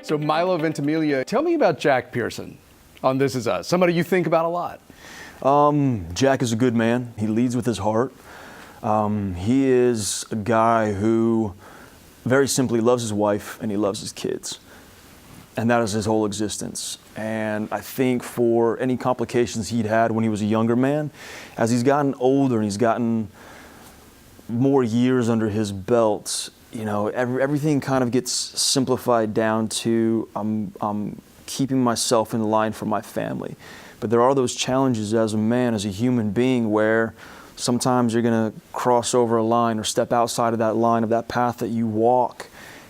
So Milo Ventimiglia, tell me about Jack Pearson on This Is Us, somebody you think about a lot. Jack is a good man. He leads with his heart. He is a guy who very simply loves his wife and he loves his kids. And that is his whole existence. And I think for any complications he'd had when he was a younger man, as he's gotten older and he's gotten more years under his belt, you know, everything kind of gets simplified down to I'm keeping myself in line for my family. But there are those challenges as a man, as a human being, where sometimes you're going to cross over a line or step outside of that line, of that path that you walk.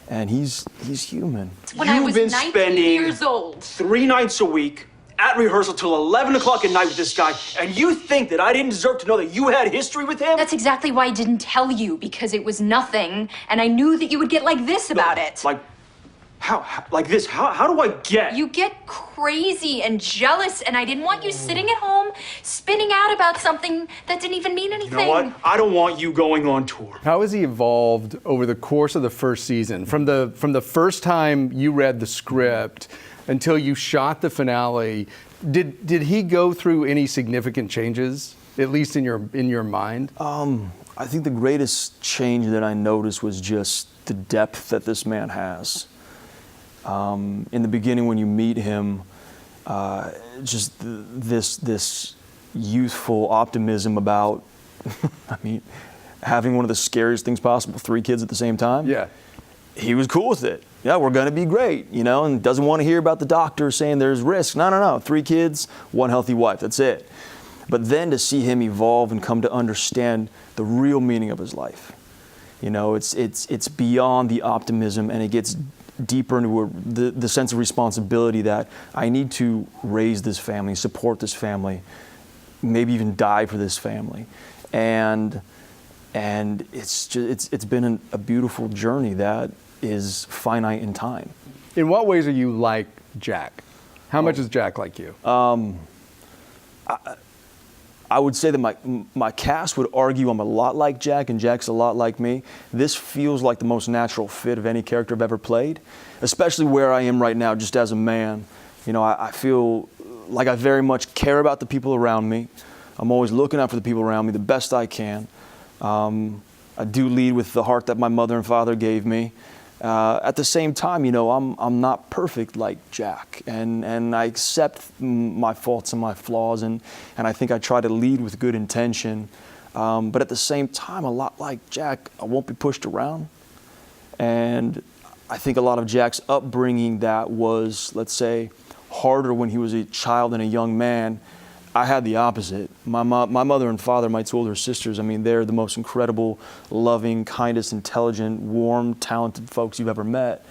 And he's human. When I was 19 years old. 3 nights a week at rehearsal till 11 o'clock at night with this guy, and you think that I didn't deserve to know that you had history with him? That's exactly why I didn't tell you, because it was nothing, and I knew that you would get like this about it. Like, how like this? How do I get? You get crazy and jealous, and I didn't want you sitting at home spinning out about something that didn't even mean anything. You know what? I don't want you going on tour. How has he evolved over the course of the first season? From the first time you read the script until you shot the finale, did he go through any significant changes, at least in your mind? I think the greatest change that I noticed was just the depth that this man has. In the beginning, when you meet him, just this youthful optimism about, I mean, having one of the scariest things possible, 3 kids at the same time. Yeah. He was cool with it. Yeah, we're going to be great, you know, and doesn't want to hear about the doctor saying there's risk. No. 3 kids, 1 healthy wife. That's it. But then to see him evolve and come to understand the real meaning of his life, you know, it's beyond the optimism, and it gets deeper into the sense of responsibility that I need to raise this family, support this family, maybe even die for this family, and it's been a beautiful journey that is finite in time. In what ways are you like Jack? How much is Jack like you? I would say that my cast would argue I'm a lot like Jack and Jack's a lot like me. This feels like the most natural fit of any character I've ever played, especially where I am right now, just as a man. You know, I feel like I very much care about the people around me. I'm always looking out for the people around me the best I can. I do lead with the heart that my mother and father gave me. At the same time, you know, I'm not perfect like Jack, and I accept my faults and my flaws, and I think I try to lead with good intention. But at the same time, a lot like Jack, I won't be pushed around. And I think a lot of Jack's upbringing that was, let's say, harder when he was a child and a young man, I had the opposite. My mother and father, my 2 older sisters, I mean, they're the most incredible, loving, kindest, intelligent, warm, talented folks you've ever met.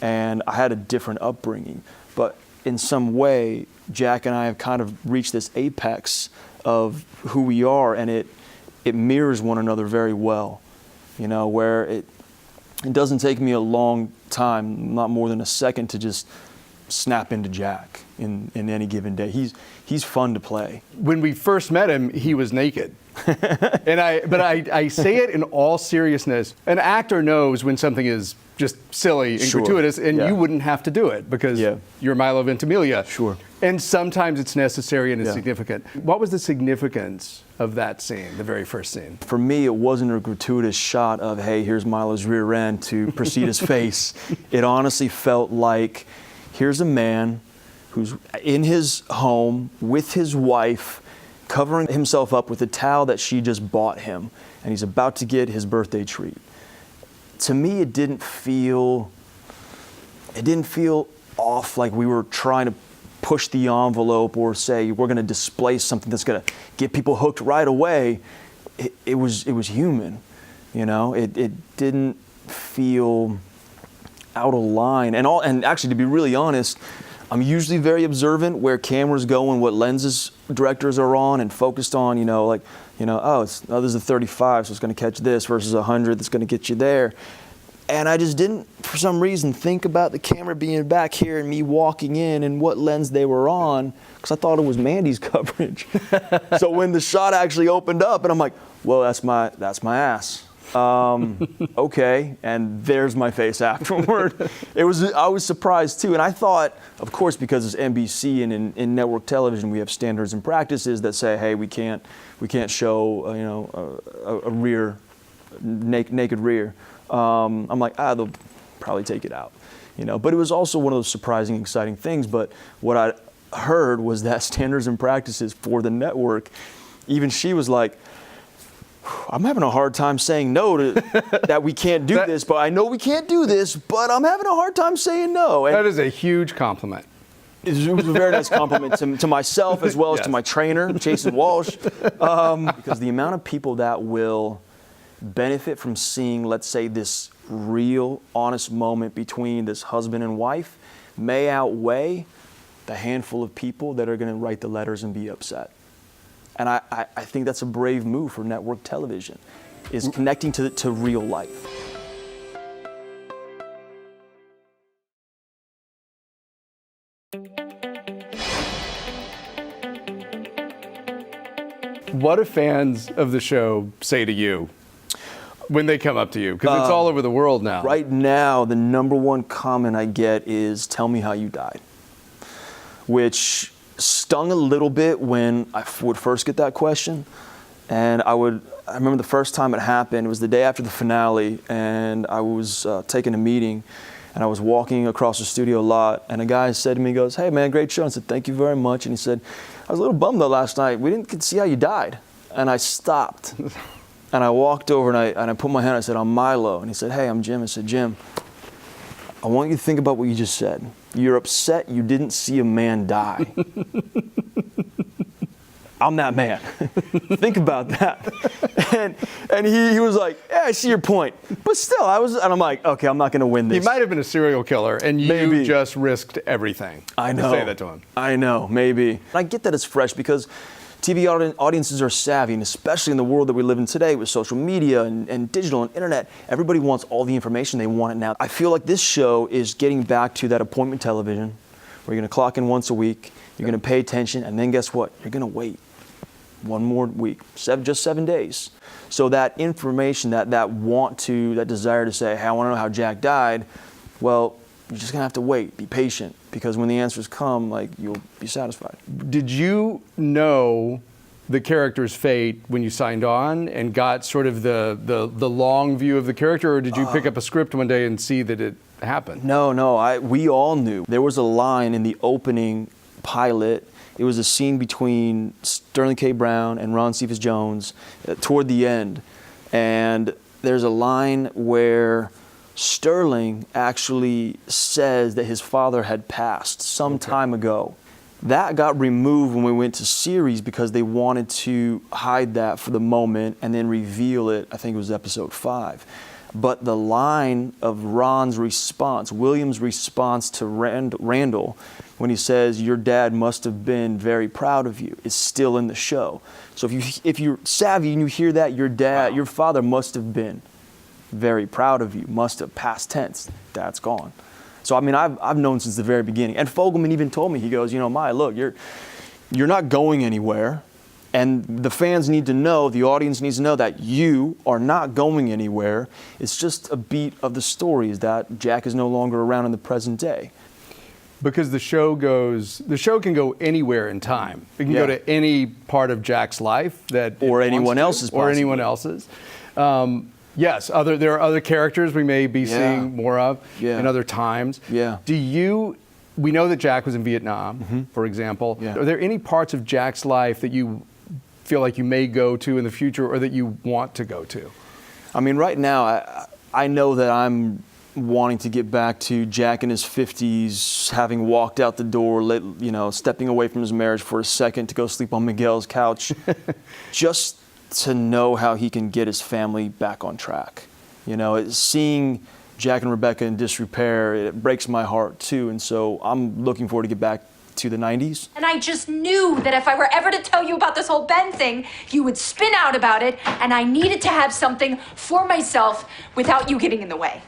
And I had a different upbringing. But in some way, Jack and I have kind of reached this apex of who we are, and it mirrors one another very well. You know, where it doesn't take me a long time, not more than a second, to just snap into Jack in any given day. He's fun to play. When we first met him, he was naked. But I say it in all seriousness. An actor knows when something is just silly and gratuitous, and you wouldn't have to do it because you're Milo Ventimiglia. Sure. And sometimes it's necessary and it's significant. What was the significance of that scene, the very first scene? For me, it wasn't a gratuitous shot of, hey, here's Milo's rear end to precede his face. It honestly felt like, here's a man who's in his home with his wife, covering himself up with a towel that she just bought him, and he's about to get his birthday treat. To me, it didn't feel off, like we were trying to push the envelope or say we're going to display something that's going to get people hooked right away. It was human, you know. It didn't feel out of line, and actually, to be really honest, I'm usually very observant where cameras go and what lenses directors are on and focused on, oh, this is a 35, so it's going to catch this, versus a 100 that's going to get you there. And I just didn't, for some reason, think about the camera being back here and me walking in and what lens they were on, because I thought it was Mandy's coverage. So when the shot actually opened up, and I'm like, well, that's my ass. Okay, and there's my face afterward. I was surprised too, and I thought, of course, because it's NBC and in network television, we have standards and practices that say, hey, we can't show a rear, naked rear. I'm like, they'll probably take it out, But it was also one of those surprising, exciting things. But what I heard was that standards and practices for the network, even she was like, I'm having a hard time saying no to that we can't do this, but I know we can't do this, but I'm having a hard time saying no. And that is a huge compliment. it was a very nice compliment to myself as well as to my trainer, Jason Walsh, because the amount of people that will benefit from seeing, let's say, this real, honest moment between this husband and wife may outweigh the handful of people that are going to write the letters and be upset. And I think that's a brave move for network television, is connecting to real life. What do fans of the show say to you when they come up to you? Because it's all over the world now. Right now, the number one comment I get is, tell me how you died. Which stung a little bit when I would first get that question. And I remember the first time it happened, it was the day after the finale, and I was taking a meeting, and I was walking across the studio lot, and a guy said to me, he goes, hey man, great show. I said, thank you very much. And he said, I was a little bummed though last night. We didn't get to see how you died. And I stopped, and I walked over, and I put my hand, I said, I'm Milo. And he said, hey, I'm Jim. I said, Jim, I want you to think about what you just said. You're upset you didn't see a man die. I'm that man. Think about that. And he was like, yeah, I see your point. But still, and I'm like, okay, I'm not going to win this. He might have been a serial killer, and you Maybe. just risked everything. I know. To say that to him. I know, maybe. I get that it's fresh because TV audiences are savvy, and especially in the world that we live in today with social media and digital and internet, everybody wants all the information. They want it now. I feel like this show is getting back to that appointment television where you're going to clock in once a week, you're going to pay attention, and then guess what? You're going to wait one more week, just 7 days. So that information, that desire to say, hey, I want to know how Jack died, well, you're just going to have to wait, be patient, because when the answers come, you'll be satisfied. Did you know the character's fate when you signed on and got sort of the long view of the character, or did you pick up a script one day and see that it happened? No, we all knew. There was a line in the opening pilot. It was a scene between Sterling K. Brown and Ron Cephas Jones toward the end. And there's a line where Sterling actually says that his father had passed some time ago. That got removed when we went to series because they wanted to hide that for the moment and then reveal it, I think it was episode 5. But the line of Ron's response, William's response to Randall, when he says, your dad must have been very proud of you, is still in the show. So if you're savvy and you hear that, your father must have been very proud of you, must have, past tense, that's gone. So I mean, I've known since the very beginning. And Fogelman even told me, he goes, Maya, look, you're not going anywhere. And the fans need to know, the audience needs to know that you are not going anywhere. It's just a beat of the story is that Jack is no longer around in the present day. Because the show can go anywhere in time. It can go to any part of Jack's life or anyone else's, or anyone else's. Yes, there are other characters we may be seeing more of in other times. Yeah. We know that Jack was in Vietnam, for example. Yeah. Are there any parts of Jack's life that you feel like you may go to in the future or that you want to go to? I mean, right now, I know that I'm wanting to get back to Jack in his 50s, having walked out the door, stepping away from his marriage for a second to go sleep on Miguel's couch, just to know how he can get his family back on track. Seeing Jack and Rebecca in disrepair, it breaks my heart too. And so I'm looking forward to get back to the 90s. And I just knew that if I were ever to tell you about this whole Ben thing, you would spin out about it, and I needed to have something for myself without you getting in the way.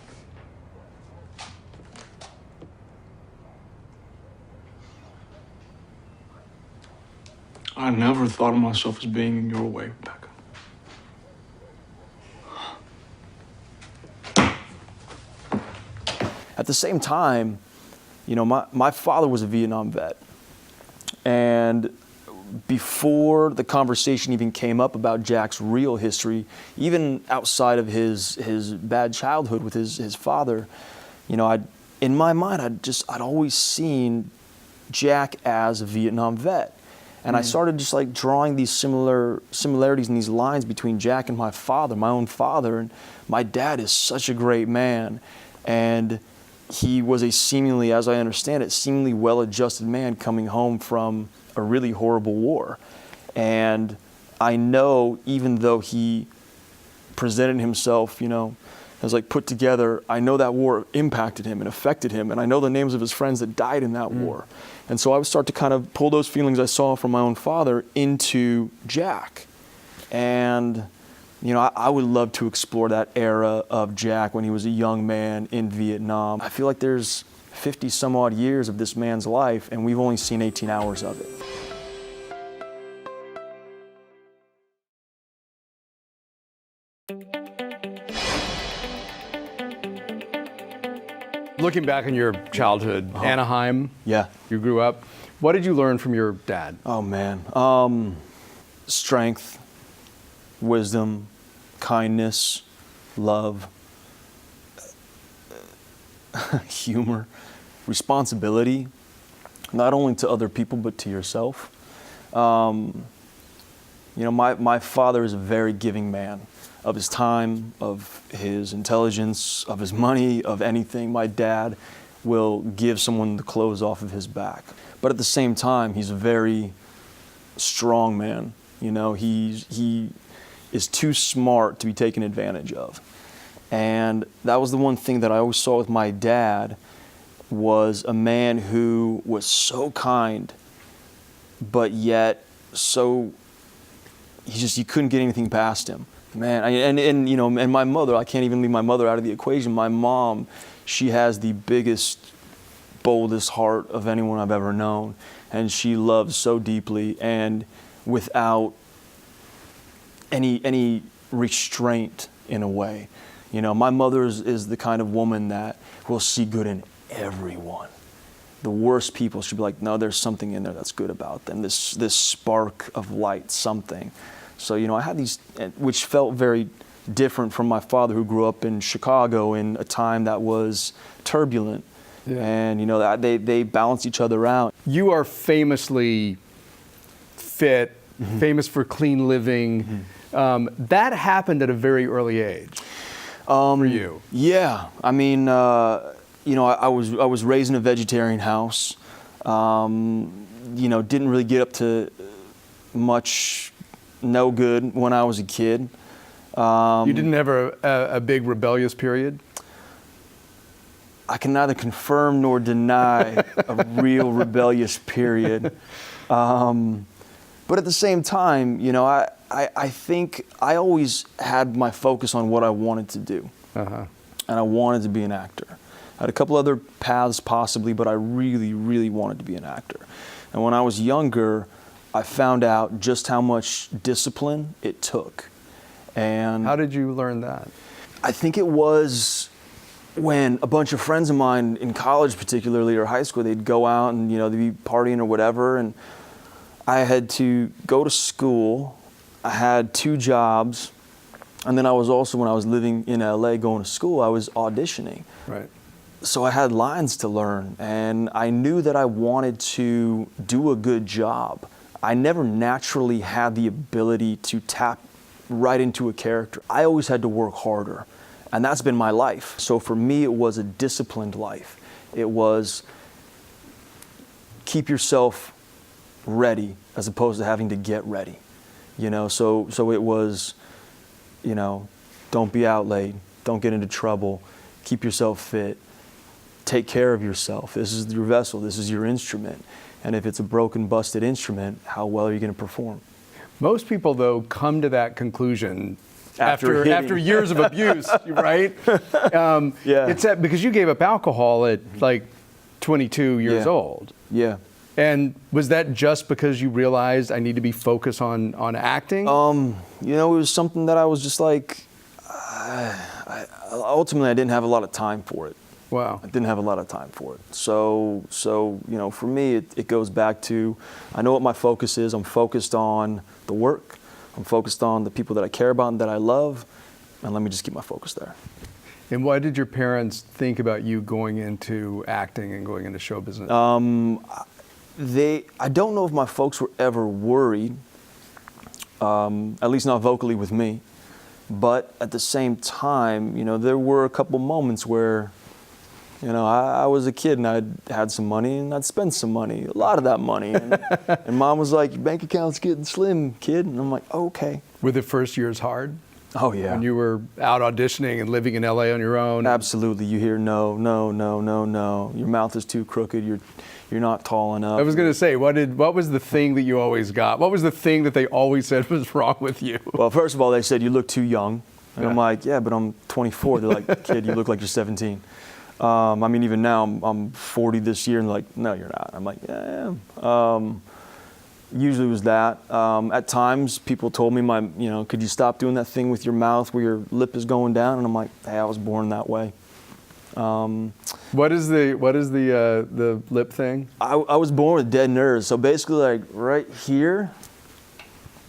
I never thought of myself as being in your way, Rebecca. At the same time, you know, my father was a Vietnam vet. And before the conversation even came up about Jack's real history, even outside of his bad childhood with his father, you know, in my mind, I'd always seen Jack as a Vietnam vet. And I started just like drawing these similarities and these lines between Jack and my father, my own father. And my dad is such a great man. And he was a seemingly, as I understand it, seemingly well-adjusted man coming home from a really horrible war. And I know, even though he presented himself, you know, as like put together, I know that war impacted him and affected him. And I know the names of his friends that died in that war. And so I would start to kind of pull those feelings I saw from my own father into Jack. And, you know, I would love to explore that era of Jack when he was a young man in Vietnam. I feel like there's 50 some odd years of this man's life, and we've only seen 18 hours of it. Looking back on your childhood, Anaheim, Yeah. you grew up. What did you learn from your dad? Oh, man. Strength, wisdom, kindness, love, humor, responsibility, not only to other people, but to yourself. You know, my father is a very giving man of his time, of his intelligence, of his money, of anything. My dad will give someone the clothes off of his back. But at the same time, he's a very strong man. You know, he is too smart to be taken advantage of. And that was the one thing that I always saw with my dad, was a man who was so kind, but yet so, you couldn't get anything past him. Man, and you know, and my mother, I can't even leave my mother out of the equation. My mom, she has the biggest, boldest heart of anyone I've ever known. And she loves so deeply and without any restraint in a way. You know, my mother is the kind of woman that will see good in everyone. The worst people, she'll be like, no, there's something in there that's good about them. This spark of light, something. So, you know, I had these, which felt very different from my father, who grew up in Chicago in a time that was turbulent. Yeah. And, you know, they balance each other out. You are famously fit, famous for clean living. That happened at a very early age for you. Yeah. I mean, you know, I was raised in a vegetarian house. You know, didn't really get up to much no good when I was a kid. You didn't have a big rebellious period? I can neither confirm nor deny a real rebellious period. But at the same time, you know, I think I always had my focus on what I wanted to do. And I wanted to be an actor. I had a couple other paths possibly, but I really, really wanted to be an actor. And when I was younger, I found out just how much discipline it took. And how did you learn that? I think it was when a bunch of friends of mine in college particularly, or high school, they'd go out and, you know, they'd be partying or whatever, and I had to go to school. I had 2 jobs, and then I was also, when I was living in LA going to school, I was auditioning. Right. So I had lines to learn, and I knew that I wanted to do a good job. I never naturally had the ability to tap right into a character. I always had to work harder, and that's been my life. So for me, it was a disciplined life. It was keep yourself ready as opposed to having to get ready. You know, so it was, you know, don't be out late, don't get into trouble, keep yourself fit, take care of yourself. This is your vessel, this is your instrument. And if it's a broken, busted instrument, how well are you going to perform? Most people, though, come to that conclusion After years of abuse, right? Yeah. It's that because you gave up alcohol at like 22 years old. Yeah. And was that just because you realized I need to be focused on acting? You know, it was something that I was just like, ultimately I didn't have a lot of time for it. Wow. I didn't have a lot of time for it. So for me, it goes back to, I know what my focus is. I'm focused on the work. I'm focused on the people that I care about and that I love. And let me just keep my focus there. And what did your parents think about you going into acting and going into show business? I don't know if my folks were ever worried, at least not vocally with me. But at the same time, there were a couple moments where, I was a kid and I'd had some money and I'd spend some money, a lot of that money. And Mom was like, your bank account's getting slim, kid. And I'm like, oh, okay. Were the first years hard? Oh, yeah. When you were out auditioning and living in LA on your own? Absolutely. You hear no, no, no, no, no. Your mouth is too crooked. You're not tall enough. I was going to say, what was the thing that you always got? What was the thing that they always said was wrong with you? Well, first of all, they said, you look too young. And Yeah. I'm like, yeah, but I'm 24. They're like, kid, you look like you're 17. Even now, I'm 40 this year, and they're like, no, you're not. I'm like, yeah, I am. Usually it was that. At times, people told me, could you stop doing that thing with your mouth where your lip is going down? And I'm like, hey, I was born that way. What is the lip thing? I was born with dead nerves. So basically, like right here,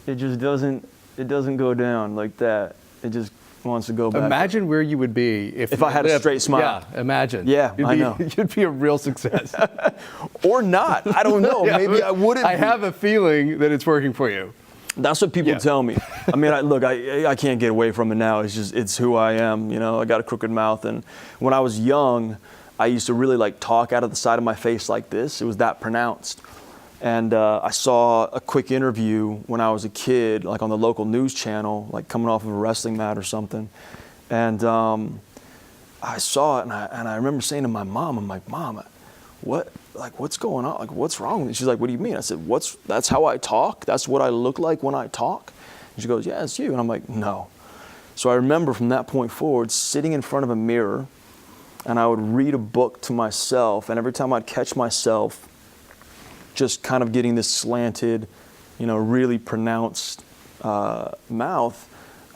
it just doesn't go down like that. It just wants to go back. Imagine where you would be if I had a straight smile. Yeah, imagine. Yeah, I know. You'd be a real success. Or not. I don't know. Yeah, Maybe I wouldn't. I have a feeling that it's working for you. That's what people tell me. I can't get away from it now. It's who I am. I got a crooked mouth, and when I was young, I used to really talk out of the side of my face like this. It was that pronounced. And I saw a quick interview when I was a kid, on the local news channel, coming off of a wrestling mat or something. And I saw it, and I remember saying to my mom, I'm like, Mom, what's going on? What's wrong with me? She's like, what do you mean? I said, that's how I talk? That's what I look like when I talk? And she goes, yeah, it's you. And I'm like, no. So I remember from that point forward, sitting in front of a mirror, and I would read a book to myself, and every time I'd catch myself just kind of getting this slanted, really pronounced mouth,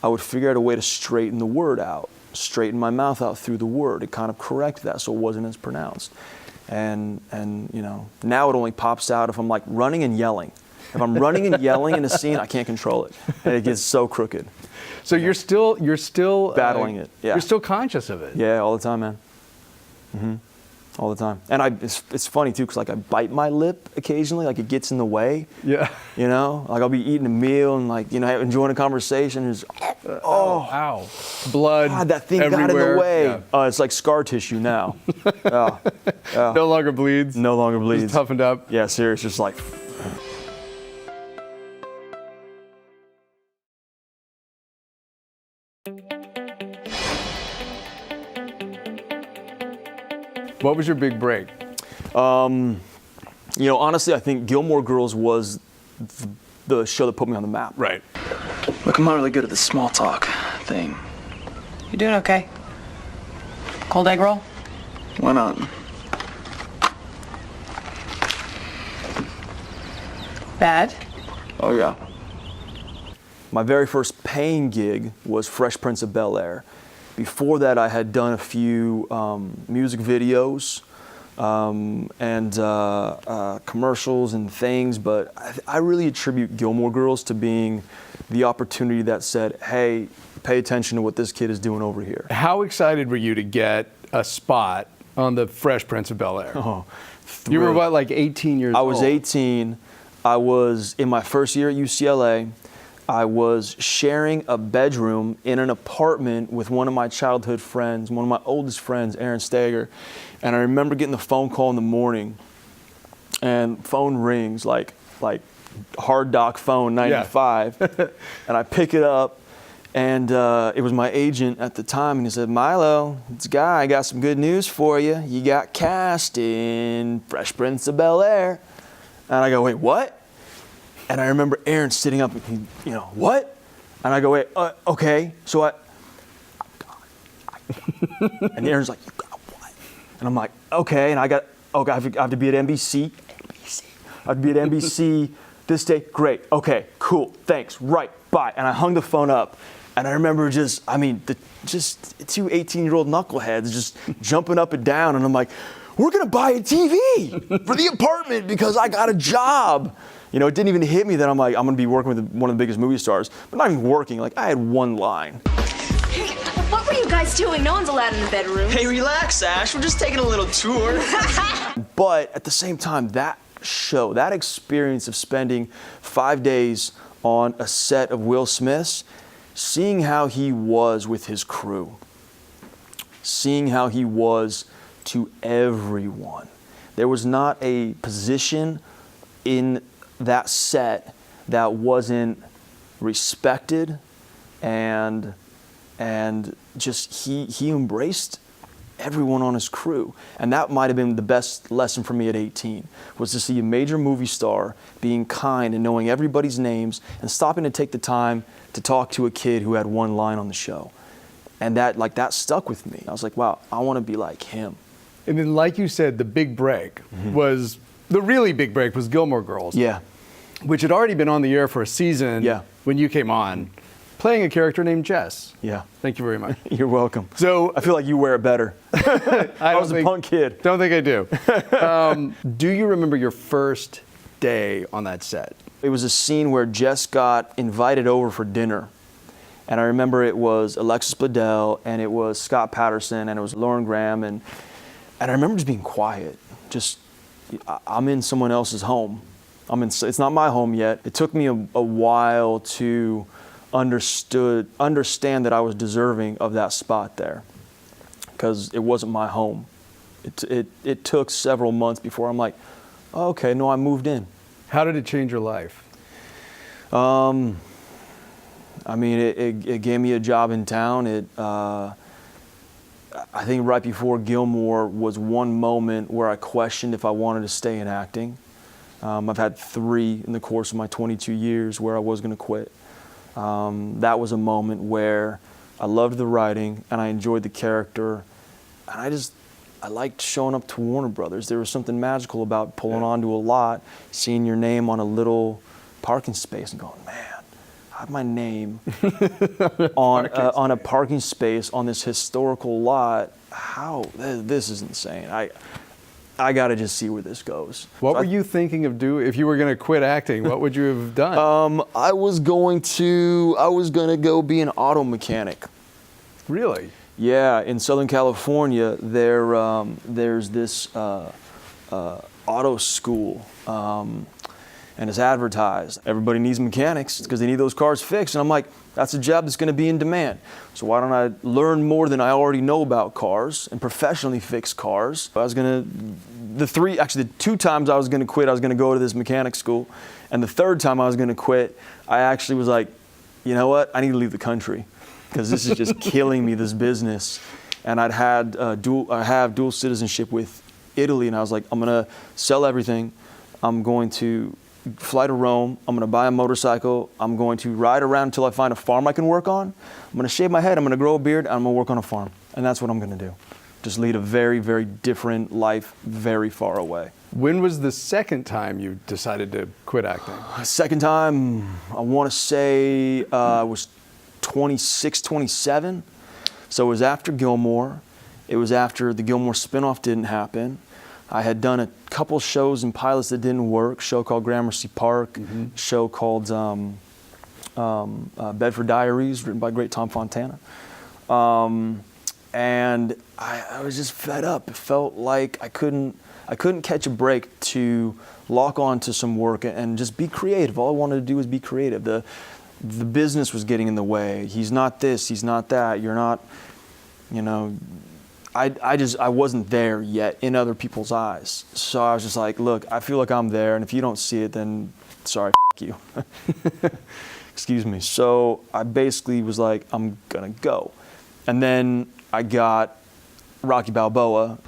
I would figure out a way to straighten the word out, straighten my mouth out through the word. It kind of corrected that so it wasn't as pronounced. And now it only pops out if I'm running and yelling. If I'm running and yelling in a scene, I can't control it. And it gets so crooked. So you're still battling it. Yeah. You're still conscious of it. Yeah, all the time, man. Mm-hmm. All the time. And it's funny too, because I bite my lip occasionally, it gets in the way. Yeah. I'll be eating a meal and enjoying a conversation. And Ow. Blood. God, that thing everywhere. got in the way. Yeah. It's like scar tissue now. No longer bleeds. No longer bleeds. Just toughened up. Yeah, serious. Just What was your big break? Honestly, I think Gilmore Girls was the show that put me on the map. Right. Look, I'm not really good at the small talk thing. You doing okay? Cold egg roll? Why not? Bad? Oh, yeah. My very first paying gig was Fresh Prince of Bel-Air. Before that, I had done a few music videos and commercials and things, but I really attribute Gilmore Girls to being the opportunity that said, hey, pay attention to what this kid is doing over here. How excited were you to get a spot on the Fresh Prince of Bel-Air? Oh, you were what, 18 years old? I was 18. I was in my first year at UCLA. I was sharing a bedroom in an apartment with one of my childhood friends, one of my oldest friends, Aaron Stager. And I remember getting the phone call in the morning, and phone rings like hard dock phone 95. Yeah. And I pick it up, and it was my agent at the time, and he said, Milo, it's Guy, I got some good news for you. You got cast in Fresh Prince of Bel-Air. And I go, wait, what? And I remember Aaron sitting up, and he, what? And I go, wait, okay. So and Aaron's like, you got what? And I'm like, okay. And I have to be at NBC. I have to be at NBC This day, great. Okay, cool. Thanks. Right. Bye. And I hung the phone up. And I remember just two 18-year-old knuckleheads just jumping up and down. And I'm like, we're going to buy a TV for the apartment because I got a job. You know, it didn't even hit me that I'm like, I'm going to be working with one of the biggest movie stars. But not even working. Like, I had one line. What were you guys doing? No one's allowed in the bedroom. Hey, relax, Ash. We're just taking a little tour. But at the same time, that show, that experience of spending 5 days on a set of Will Smith's, seeing how he was with his crew, seeing how he was to everyone. There was not a position in that set that wasn't respected, and just he embraced everyone on his crew. And that might have been the best lesson for me at 18, was to see a major movie star being kind and knowing everybody's names and stopping to take the time to talk to a kid who had one line on the show. And that stuck with me. I was like, wow, I want to be like him. And then, like you said, the big break was, the really big break was Gilmore Girls. Yeah. Which had already been on the air for a season Yeah. when you came on, playing a character named Jess. Yeah. Thank you very much. You're welcome. So I feel like you wear it better. I was a punk kid. Don't think I do. Do you remember your first day on that set? It was a scene where Jess got invited over for dinner. And I remember it was Alexis Bledel, and it was Scott Patterson, and it was Lauren Graham. And I remember just being quiet. I'm in someone else's home. It's not my home yet. It took me a while to understand that I was deserving of that spot there, because it wasn't my home. It took several months before I'm like, oh, okay, no, I moved in. How did it change your life? I mean, it gave me a job in town. I think right before Gilmore was one moment where I questioned if I wanted to stay in acting. I've had 3 in the course of my 22 years where I was going to quit. That was a moment where I loved the writing and I enjoyed the character, and I liked showing up to Warner Brothers. There was something magical about pulling onto a lot, seeing your name on a little parking space and going, man, I have my name on a parking space on this historical lot. How? This is insane. I got to just see where this goes. What were you thinking of doing if you were going to quit acting? What would you have done? I was going to go be an auto mechanic. Really? Yeah, in Southern California, there's this auto school, and it's advertised. Everybody needs mechanics because they need those cars fixed. And I'm like, that's a job that's going to be in demand. So why don't I learn more than I already know about cars and professionally fix cars? The 2 times I was going to quit, I was going to go to this mechanic school. And the 3rd time I was going to quit, I actually was like, you know what? I need to leave the country because this is just killing me, this business. And I have dual citizenship with Italy. And I was like, I'm going to sell everything. I'm going to fly to Rome. I'm going to buy a motorcycle. I'm going to ride around until I find a farm I can work on. I'm going to shave my head. I'm going to grow a beard. And I'm going to work on a farm. And that's what I'm going to do. Just lead a very, very different life very far away. When was the second time you decided to quit acting? Second time, I want to say I was 26, 27. So it was after Gilmore. It was after the Gilmore spinoff didn't happen. I had done a couple shows and pilots that didn't work. A show called Gramercy Park, a show called Bedford Diaries, written by great Tom Fontana. And I was just fed up. It felt like I couldn't catch a break to lock on to some work and just be creative. All I wanted to do was be creative. The business was getting in the way. He's not this, he's not that. You're not, I wasn't there yet in other people's eyes. So I was just like, look, I feel like I'm there, and if you don't see it, then sorry, you. Excuse me. So I basically was like, I'm gonna go. And then I got Rocky Balboa.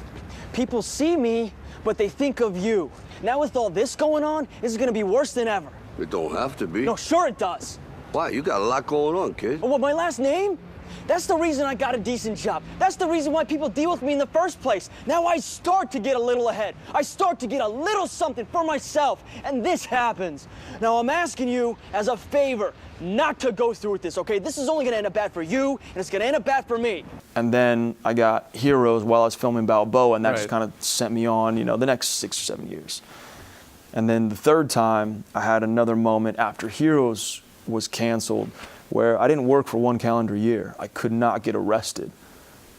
People see me, but they think of you. Now with all this going on, this is gonna be worse than ever. It don't have to be. No, sure it does. Why? You got a lot going on, kid. Oh, well, my last name? That's the reason I got a decent job. That's the reason why people deal with me in the first place. Now I start to get a little ahead. I start to get a little something for myself, and this happens. Now I'm asking you as a favor not to go through with this, okay? This is only gonna end up bad for you, and it's gonna end up bad for me. And then I got Heroes while I was filming Balboa, and that just Right. kind of sent me on, the next 6 or 7 years. And then the third time, I had another moment after Heroes was canceled where I didn't work for 1 calendar year. I could not get arrested,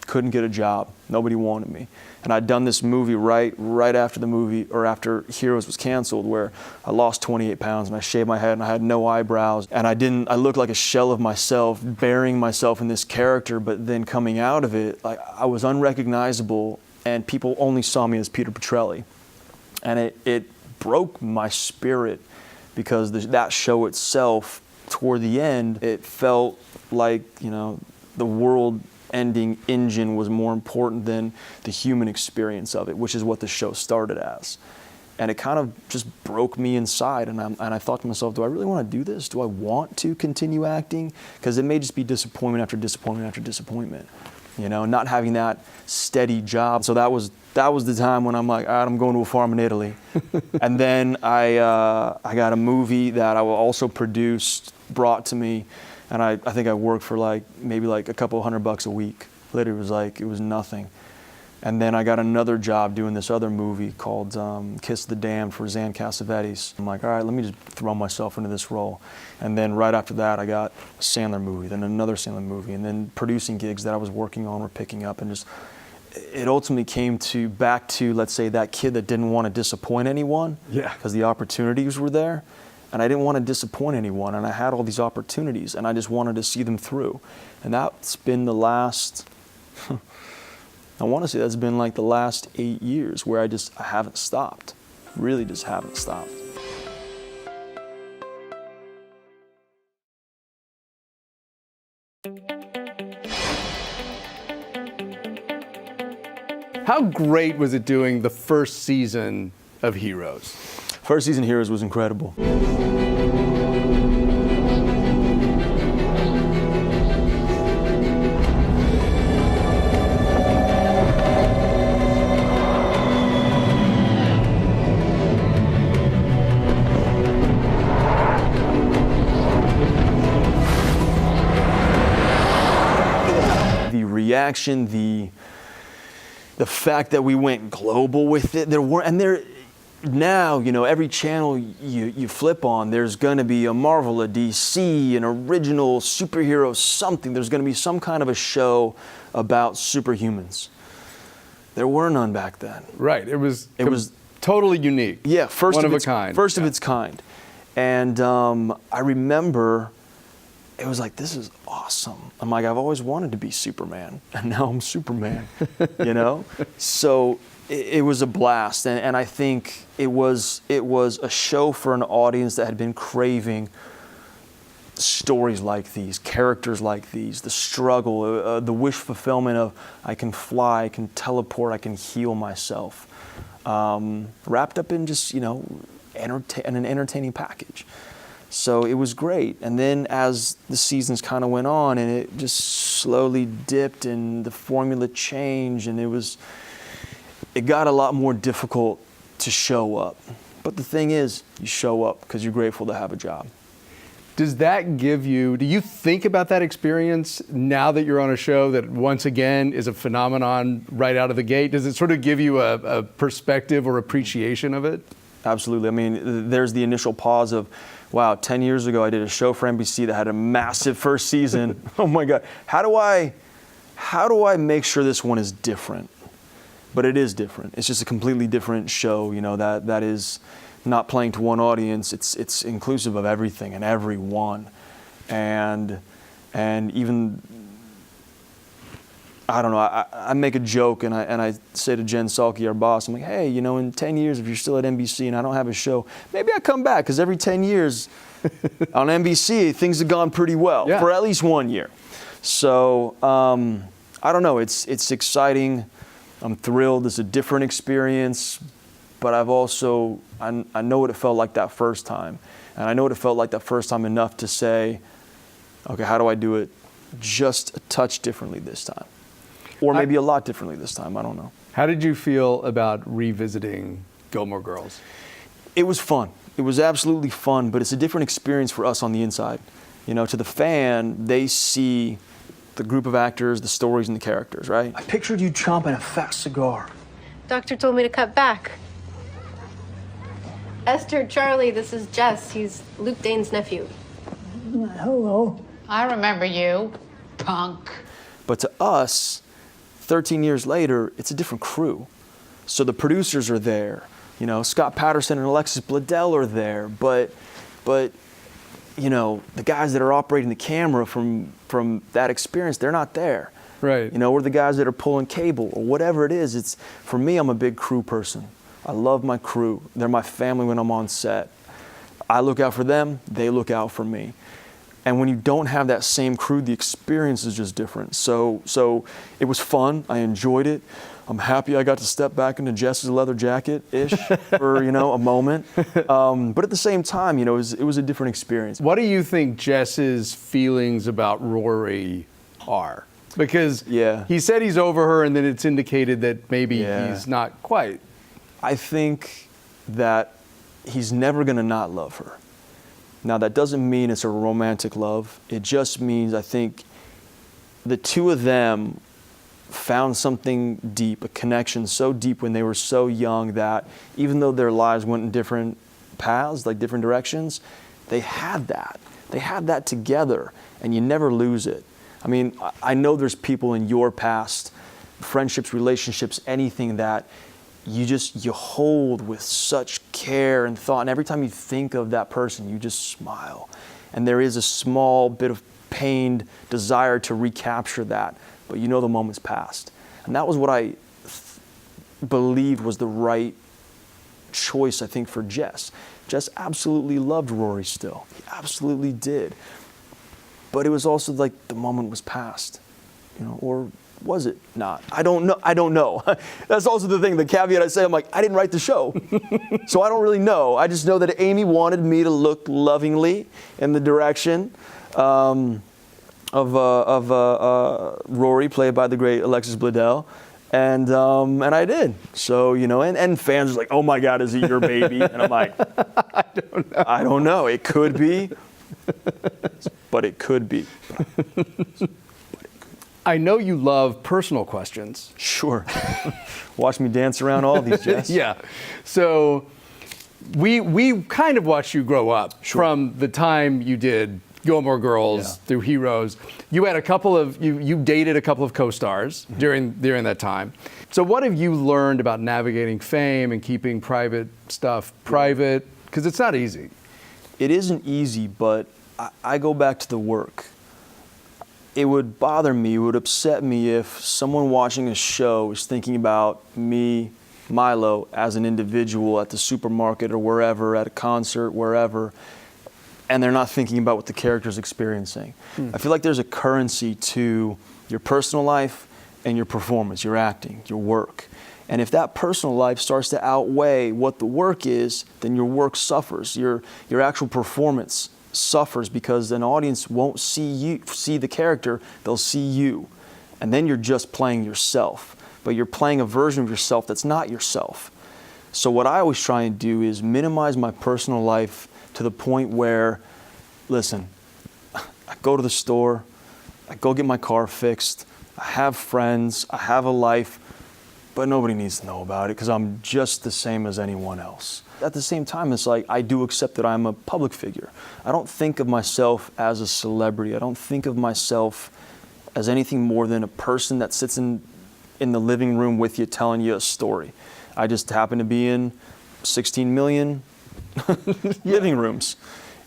couldn't get a job, nobody wanted me. And I'd done this movie right after the movie, or after Heroes was canceled, where I lost 28 pounds and I shaved my head and I had no eyebrows. And I looked like a shell of myself, burying myself in this character, but then coming out of it, like I was unrecognizable and people only saw me as Peter Petrelli. And it broke my spirit because that show itself, toward the end, it felt like, the world-ending engine was more important than the human experience of it, which is what the show started as. And it kind of just broke me inside, and I thought to myself, do I really want to do this? Do I want to continue acting? Because it may just be disappointment after disappointment after disappointment, not having that steady job. So that was the time when I'm like, all right, I'm going to a farm in Italy. And then I got a movie that I also produced, brought to me, and I think I worked for maybe a couple $100 a week. Literally, it was nothing. And then I got another job doing this other movie called Kiss the Damned for Zan Cassavetes. I'm like, all right, let me just throw myself into this role. And then right after that, I got a Sandler movie, then another Sandler movie, and then producing gigs that I was working on or picking up, and it ultimately came back to, let's say, that kid that didn't want to disappoint anyone. Yeah. Because the opportunities were there. And I didn't want to disappoint anyone, and I had all these opportunities, and I just wanted to see them through. And that's been the last, I want to say that's been the last 8 years where I haven't stopped. Really just haven't stopped. How great was it doing the first season of Heroes? First season of Heroes was incredible. The reaction, the fact that we went global with it, now, every channel you flip on, there's going to be a Marvel, a DC, an original superhero, something. There's going to be some kind of a show about superhumans. There were none back then. Right. It was totally unique. Yeah, one of a kind. First of its kind. And I remember it was like, this is awesome. I'm like, I've always wanted to be Superman, and now I'm Superman, So it was a blast, and I think it was a show for an audience that had been craving stories like these, characters like these, the struggle, the wish fulfillment of I can fly, I can teleport, I can heal myself, wrapped up in just an entertaining package. So it was great. And then as the seasons kind of went on, and it just slowly dipped, and the formula changed, and it got a lot more difficult to show up. But the thing is, you show up because you're grateful to have a job. Do you think about that experience now that you're on a show that once again is a phenomenon right out of the gate? Does it sort of give you a perspective or appreciation of it? Absolutely. I mean, there's the initial pause of, wow, 10 years ago I did a show for NBC that had a massive first season. Oh my God. How do I make sure this one is different? But it is different. It's just a completely different show, that is not playing to one audience. It's inclusive of everything and everyone. And even, I don't know, I make a joke and I say to Jen Salke, our boss, I'm like, hey, in 10 years, if you're still at NBC and I don't have a show, maybe I come back, because every 10 years on NBC, things have gone pretty well, for at least 1 year. So, I don't know, it's exciting. I'm thrilled. It's a different experience, but I've also, I know what it felt like that first time. And I know what it felt like that first time enough to say, okay, how do I do it just a touch differently this time. Or maybe a lot differently this time, I don't know. How did you feel about revisiting Gilmore Girls? It was fun. It was absolutely fun, but it's a different experience for us on the inside. You know, to the fan, they see the group of actors, the stories, and the characters, right? I pictured you chomping a fat cigar. Doctor told me to cut back. Esther, Charlie, this is Jess. He's Luke Dane's nephew. Hello. I remember you, punk. But to us, 13 years later, it's a different crew. So the producers are there. You know, Scott Patterson and Alexis Bledel are there. But you know, the guys that are operating the camera from that experience, they're not there. Right. You know, or the guys that are pulling cable or whatever it is. It's, for me, I'm a big crew person. I love my crew. They're my family when I'm on set. I look out for them, they look out for me. And when you don't have that same crew, the experience is just different. So it was fun. I enjoyed it. I'm happy I got to step back into Jess's leather jacket-ish for, you know, a moment. But at the same time, you know, it was a different experience. What do you think Jess's feelings about Rory are? Because he said he's over her, and then it's indicated that maybe he's not quite. I think that he's never going to not love her. Now, that doesn't mean it's a romantic love. It just means, I think, the two of them found something deep, a connection so deep when they were so young that even though their lives went in different paths, like different directions, they had that. They had that together, and you never lose it. I mean, I know there's people in your past, friendships, relationships, anything that you hold with such care and thought, and every time you think of that person, you just smile. And there is a small bit of pained desire to recapture that, but you know the moment's passed. And that was what I believed was the right choice, I think, for Jess. Jess absolutely loved Rory still. He absolutely did. But it was also like the moment was past, you know, or was it not? I don't know. That's also the thing, the caveat I say, I'm like, I didn't write the show. So I don't really know. I just know that Amy wanted me to look lovingly in the direction of Rory, played by the great Alexis Bledel. And I did. So, you know, and fans are like, oh my God, is it your baby? And I'm like, I don't know. It could be, but it could be. I know you love personal questions. Sure. Watch me dance around all these, Jess. Yeah. So we kind of watched you grow up from the time you did Gilmore Girls through Heroes. You had you dated a couple of co-stars during that time. So what have you learned about navigating fame and keeping private stuff private? Because it's not easy. It isn't easy, but I go back to the work. It would bother me, it would upset me if someone watching a show is thinking about me, Milo, as an individual at the supermarket or wherever, at a concert, wherever, and they're not thinking about what the character's experiencing. I feel like there's a currency to your personal life and your performance, your acting, your work. And if that personal life starts to outweigh what the work is, then your work suffers. Your actual performance suffers because an audience won't see the character, they'll see you. And then you're just playing yourself, but you're playing a version of yourself that's not yourself. So what I always try and do is minimize my personal life to the point where, listen, I go to the store, I go get my car fixed, I have friends, I have a life, but nobody needs to know about it because I'm just the same as anyone else. At the same time, it's like I do accept that I'm a public figure. I don't think of myself as a celebrity. I don't think of myself as anything more than a person that sits in the living room with you telling you a story. I just happen to be in 16 million living rooms,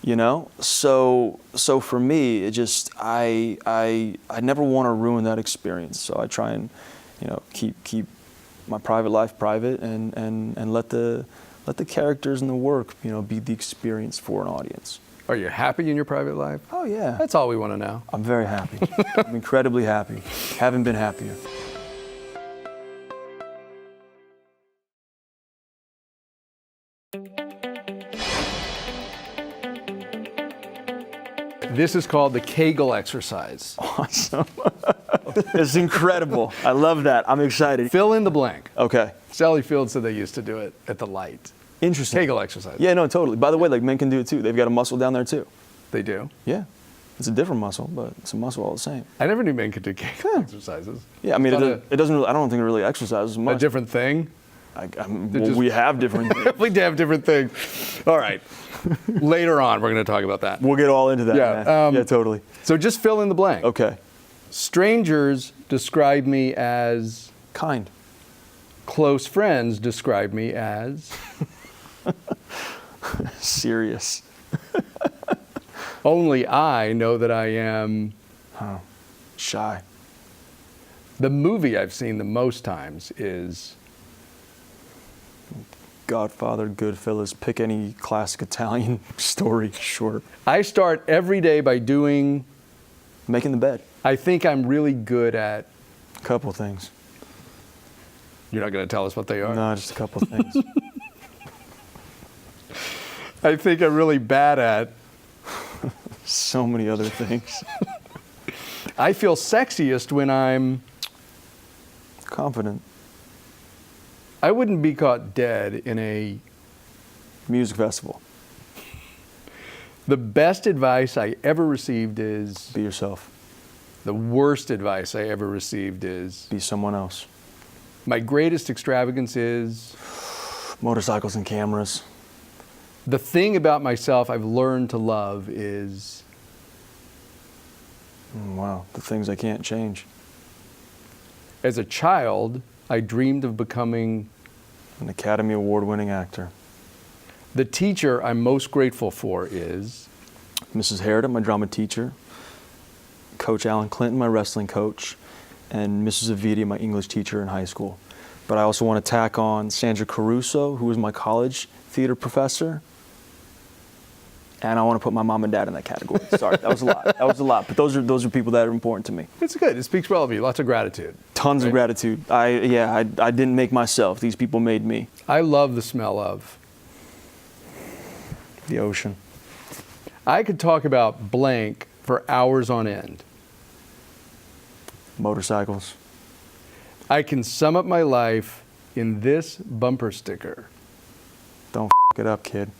you know? So for me, it just, I never want to ruin that experience. So I try and, you know, keep my private life private and let the characters and the work, you know, be the experience for an audience. Are you happy in your private life? Oh, yeah. That's all we want to know. I'm very happy. I'm incredibly happy. Haven't been happier. This is called the Kegel exercise. Awesome. It's incredible. I love that. I'm excited. Fill in the blank. Okay. Sally Field said they used to do it at the light. Interesting. Kegel exercise. Yeah, no, totally. By the way, like men can do it too. They've got a muscle down there too. They do? Yeah. It's a different muscle, but it's a muscle all the same. I never knew men could do Kegel exercises. Yeah, I mean, It's it doesn't really, I don't think it really exercises much. a different thing. Well, we have different things. We have different things. All right. Later on, we're going to talk about that. We'll get all into that, Yeah, man. Yeah, totally. So just fill in the blank. Okay. Strangers describe me as. Kind. Close friends describe me as. Serious. Only I know that I am. Shy. The movie I've seen the most times is. Godfather, Goodfellas, pick any classic Italian story, sure. I start every day by doing. Making the bed. I think I'm really good at. A couple things. You're not going to tell us what they are? No, just a couple things. I think I'm really bad at. So many other things. I feel sexiest when I'm. Confident. I wouldn't be caught dead in a. Music festival. The best advice I ever received is. Be yourself. The worst advice I ever received is. Be someone else. My greatest extravagance is. Motorcycles and cameras. The thing about myself I've learned to love is. Wow, the things I can't change. As a child, I dreamed of becoming. An Academy Award-winning actor. The teacher I'm most grateful for is. Mrs. Harridan, my drama teacher. Coach Alan Clinton, my wrestling coach. And Mrs. Aviti, my English teacher in high school. But I also want to tack on Sandra Caruso, who was my college theater professor. And I want to put my mom and dad in that category. Sorry, that was a lot. That was a lot. But those are people that are important to me. It's good. It speaks well of you. Lots of gratitude. Tons of gratitude. I didn't make myself. These people made me. I love the smell of. The ocean. I could talk about blank for hours on end. Motorcycles. I can sum up my life in this bumper sticker. Don't f it up, kid.